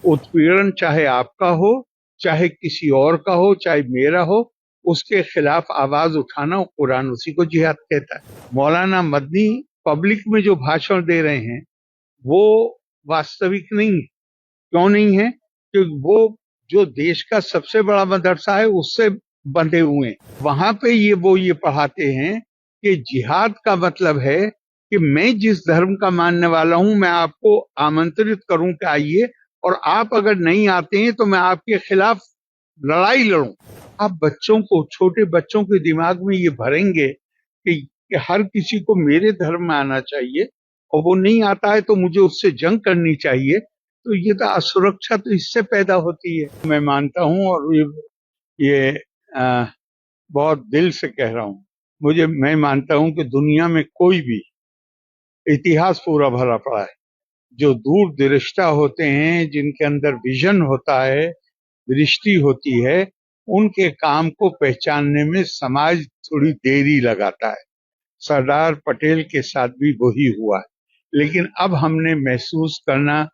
उत्पीड़न चाहे आपका हो, चाहे किसी और का हो, चाहे मेरा हो, उसके खिलाफ आवाज उठाना कुरान उसी को जिहाद कहता है। मौलाना मदनी पब्लिक में जो भाषण दे रहे हैं वो वास्तविक नहीं है। क्यों नहीं है? क्योंकि वो जो देश का सबसे बड़ा मदरसा है उससे बंधे हुए हैं। वहां पे ये पढ़ाते हैं कि जिहाद का मतलब है कि मैं जिस धर्म का मानने वाला हूं मैं आपको आमंत्रित करूं कि आइए, और आप अगर नहीं आते हैं तो मैं आपके खिलाफ लड़ाई लड़ूं। आप बच्चों को, छोटे बच्चों के दिमाग में ये भरेंगे कि हर किसी को मेरे धर्म में आना चाहिए और वो नहीं आता है तो मुझे उससे जंग करनी चाहिए, तो ये तो असुरक्षा तो इससे पैदा होती है। मैं मानता हूं और ये आ, बहुत दिल से कह रहा हूं, मैं मानता हूं कि दुनिया में कोई भी इतिहास पूरा भरा पड़ा है जो दूरदृष्टा होते हैं, जिनके अंदर विजन होता है, दृष्टि होती है, उनके काम को पहचानने में समाज थोड़ी देरी लगाता है। सरदार पटेल के साथ भी वही हुआ है, लेकिन अब हमने महसूस करना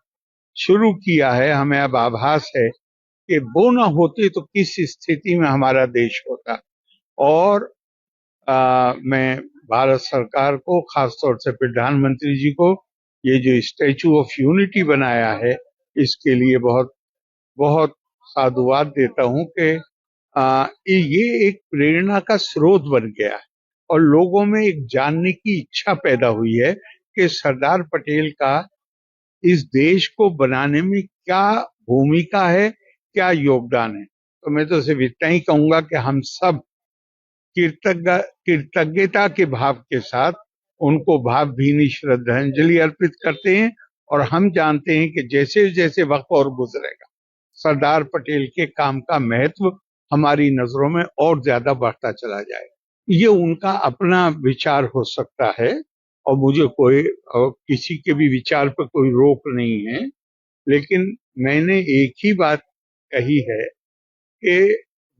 शुरू किया है, हमें अब आभास है कि वो ना होते तो किस स्थिति में हमारा देश होता। और मैं भारत सरकार को, खासतौर से प्रधानमंत्री जी को, ये जो स्टैचू ऑफ यूनिटी बनाया है इसके लिए बहुत बहुत साधुवाद देता हूं कि ये एक प्रेरणा का स्रोत बन गया है और लोगों में एक जानने की इच्छा पैदा हुई है कि सरदार पटेल का इस देश को बनाने में क्या भूमिका है, क्या योगदान है। तो मैं तो सिर्फ इतना ही कहूंगा कि हम सब कृतज्ञता के भाव के साथ उनको भावभीनी श्रद्धांजलि अर्पित करते हैं, और हम जानते हैं कि जैसे जैसे वक्त और गुजरेगा सरदार पटेल के काम का महत्व हमारी नजरों में और ज्यादा बढ़ता चला जाएगा। ये उनका अपना विचार हो सकता है और मुझे कोई और किसी के भी विचार पर कोई रोक नहीं है, लेकिन मैंने एक ही बात कही है कि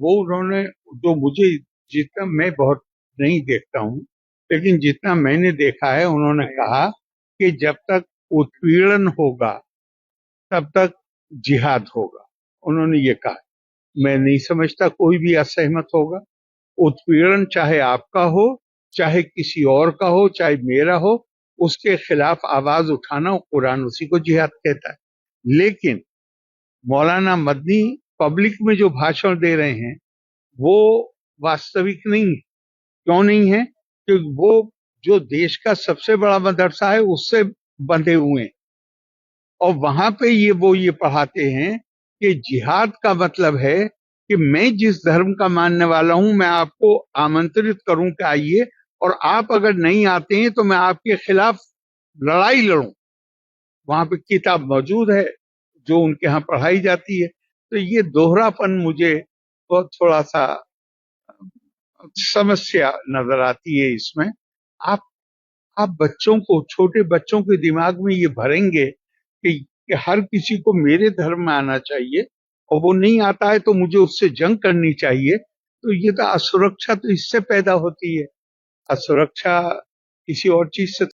वो उन्होंने, जो मुझे, जितना मैं बहुत नहीं देखता हूँ, लेकिन जितना मैंने देखा है, उन्होंने कहा कि जब तक उत्पीड़न होगा तब तक जिहाद होगा। उन्होंने ये कहा। मैं नहीं समझता कोई भी असहमत होगा। उत्पीड़न चाहे आपका हो, चाहे किसी और का हो, चाहे मेरा हो, उसके खिलाफ आवाज उठाना कुरान उसी को जिहाद कहता है। लेकिन मौलाना मदनी पब्लिक में जो भाषण दे रहे हैं वो वास्तविक नहीं है। क्यों नहीं है? क्योंकि वो जो देश का सबसे बड़ा मदरसा है उससे बंधे हुए हैं और वहां पे ये पढ़ाते हैं कि जिहाद का मतलब है कि मैं जिस धर्म का मानने वाला हूं मैं आपको आमंत्रित करूं कि आइए, और आप अगर नहीं आते हैं तो मैं आपके खिलाफ लड़ाई लड़ूं। वहां पे किताब मौजूद है जो उनके यहाँ पढ़ाई जाती है। तो ये दोहरापन मुझे बहुत थोड़ा सा समस्या नजर आती है इसमें। आप आप बच्चों को, छोटे बच्चों के दिमाग में ये भरेंगे कि हर किसी को मेरे धर्म में आना चाहिए और वो नहीं आता है तो मुझे उससे जंग करनी चाहिए, तो ये तो असुरक्षा तो इससे पैदा होती है। असुरक्षा किसी और चीज से